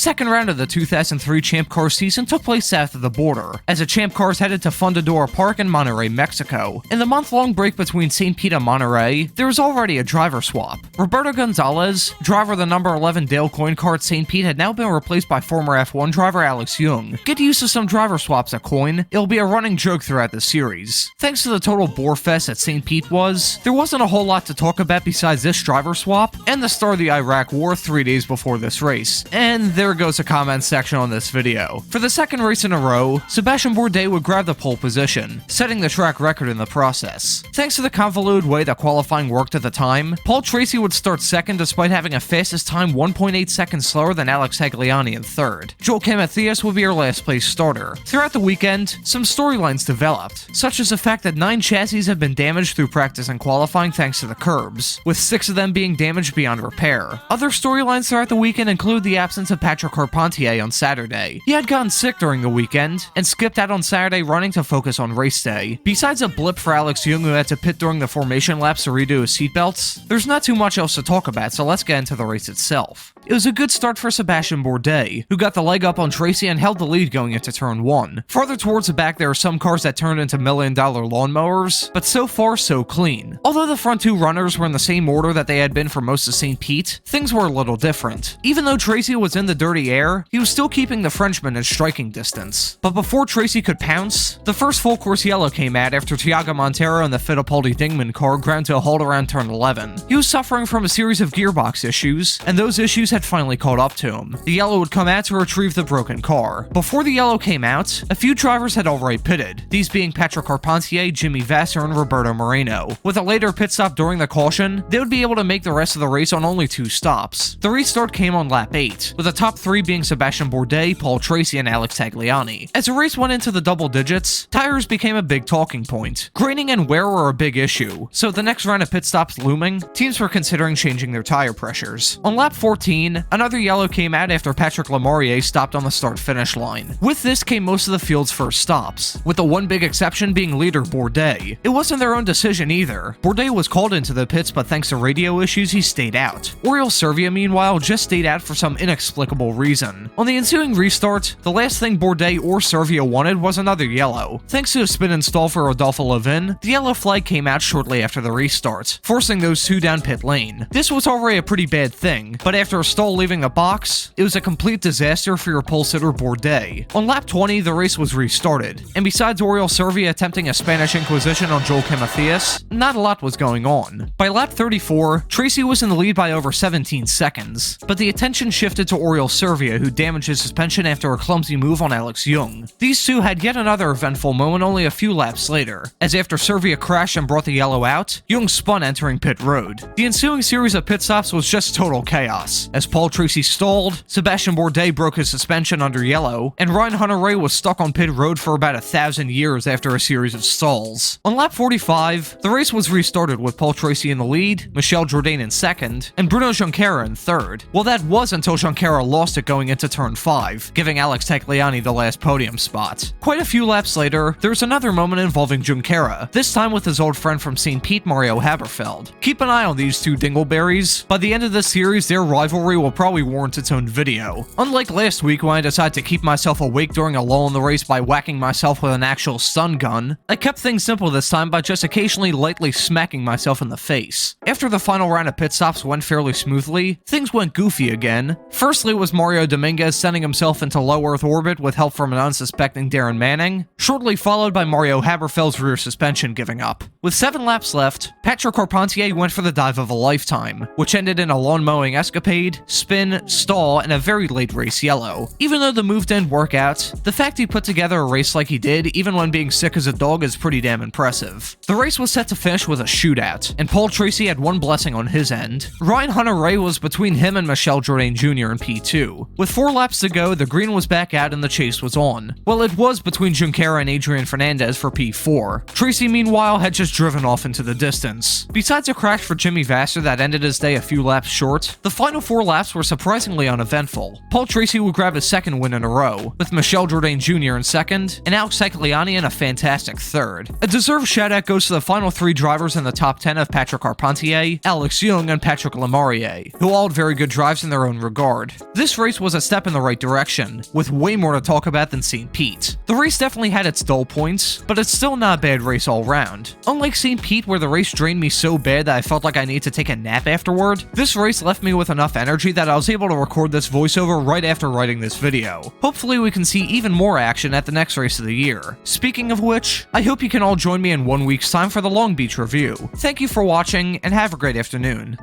second round of the 2003 Champ Car season took place south of the border, as the Champ Cars headed to Fundadora Park in Monterrey, Mexico. In the month-long break between St. Pete and Monterrey, there was already a driver swap. Roberto Gonzalez, driver of the number 11 Dale Coyne car at St. Pete, had now been replaced by former F1 driver Alex Young. Get used to some driver swaps at Coyne. It'll be a running joke throughout the series. Thanks to the total bore fest that St. Pete was, there wasn't a whole lot to talk about besides this driver swap and the start of the Iraq War 3 days before this race. And there goes the comment section on this video. For the second race in a row, Sebastian Bourdais would grab the pole position, setting the track record in the process. Thanks to the convoluted way that qualifying worked at the time, Paul Tracy would start second despite having a fastest time 1.8 seconds slower than Alex Tagliani in third. Joaquim Matthias would be our last place starter. Throughout the weekend, some storylines developed, such as the fact that 9 chassis have been damaged through practice and qualifying thanks to the curbs, with 6 of them being damaged beyond repair. Other storylines throughout the weekend include the absence of Patrick Carpentier on Saturday. He had gotten sick during the weekend and skipped out on Saturday running to focus on race day. Besides a blip for Alex Young, who had to pit during the formation laps to redo his seatbelts, there's not too much else to talk about, so let's get into the race itself. It was a good start for Sebastian Bourdais, who got the leg up on Tracy and held the lead going into turn 1. Farther towards the back, there are some cars that turned into million-dollar lawnmowers, but so far so clean. Although the front 2 runners were in the same order that they had been for most of St. Pete, things were a little different. Even though Tracy was in the dirty air, he was still keeping the Frenchman in striking distance. But before Tracy could pounce, the first full course yellow came out after Tiago Monteiro and the Fittipaldi Dingman car ground to a halt around turn 11. He was suffering from a series of gearbox issues, and those issues had finally caught up to him. The yellow would come out to retrieve the broken car. Before the yellow came out, a few drivers had already pitted, these being Patrick Carpentier, Jimmy Vasser, and Roberto Moreno. With a later pit stop during the caution, they would be able to make the rest of the race on only 2 stops. The restart came on lap 8, with the top 3 being Sebastian Bourdais, Paul Tracy, and Alex Tagliani. As the race went into the double digits, tires became a big talking point. Graining and wear were a big issue, so the next round of pit stops looming, teams were considering changing their tire pressures. On lap 14, another yellow came out after Patrick Lemarié stopped on the start-finish line. With this came most of the field's first stops, with the one big exception being leader Bourdais. It wasn't their own decision either. Bourdais was called into the pits, but thanks to radio issues, he stayed out. Oriol Servia, meanwhile, just stayed out for some inexplicable reason. On the ensuing restart, the last thing Bourdais or Servia wanted was another yellow. Thanks to a spin install for Rodolfo Levin, the yellow flag came out shortly after the restart, forcing those 2 down pit lane. This was already a pretty bad thing, but after a stall leaving the box, it was a complete disaster for your pole sitter Bourdais. On lap 20, the race was restarted, and besides Oriol Servia attempting a Spanish Inquisition on Joaquim Matthias, not a lot was going on. By lap 34, Tracy was in the lead by over 17 seconds, but the attention shifted to Oriol Servia, who damaged his suspension after a clumsy move on Alex Young. These 2 had yet another eventful moment only a few laps later, as after Servia crashed and brought the yellow out, Young spun entering pit road. The ensuing series of pit stops was just total chaos, as Paul Tracy stalled, Sebastian Bourdais broke his suspension under yellow, and Ryan Hunter-Reay was stuck on pit road for about 1,000 years after a series of stalls. On lap 45, the race was restarted with Paul Tracy in the lead, Michel Jourdain in second, and Bruno Junqueira in third. Well, that was until Junqueira lost it going into turn 5, giving Alex Tagliani the last podium spot. Quite a few laps later, there was another moment involving Junqueira, this time with his old friend from St. Pete, Mario Haberfeld. Keep an eye on these 2 dingleberries. By the end of this series, their rivalry will probably warrant its own video. Unlike last week when I decided to keep myself awake during a lull in the race by whacking myself with an actual stun gun, I kept things simple this time by just occasionally lightly smacking myself in the face. After the final round of pit stops went fairly smoothly, things went goofy again. Firstly was Mario Dominguez sending himself into low Earth orbit with help from an unsuspecting Darren Manning, shortly followed by Mario Haberfeld's rear suspension giving up. With 7 laps left, Patrick Carpentier went for the dive of a lifetime, which ended in a lawn mowing escapade, spin, stall, and a very late race yellow. Even though the move didn't work out, the fact he put together a race like he did, even when being sick as a dog, is pretty damn impressive. The race was set to finish with a shootout, and Paul Tracy had one blessing on his end. Ryan Hunter-Reay was between him and Michel Jourdain Jr. in P2. With 4 laps to go, the green was back out and the chase was on. Well, it was between Junqueira and Adrian Fernandez for P4. Tracy, meanwhile, had just driven off into the distance. Besides a crash for Jimmy Vasser that ended his day a few laps short, the final 4 laps were surprisingly uneventful. Paul Tracy would grab his second win in a row, with Michel Jourdain Jr. in second, and Alex Tagliani in a fantastic third. A deserved shout-out goes to the final 3 drivers in the top 10 of Patrick Carpentier, Alex Young, and Patrick Lemarié, who all had very good drives in their own regard. This race was a step in the right direction, with way more to talk about than St. Pete. The race definitely had its dull points, but it's still not a bad race all round. Unlike St. Pete, where the race drained me so bad that I felt like I needed to take a nap afterward, this race left me with enough energy that I was able to record this voiceover right after writing this video. Hopefully we can see even more action at the next race of the year. Speaking of which, I hope you can all join me in 1 week's time for the Long Beach review. Thank you for watching, and have a great afternoon.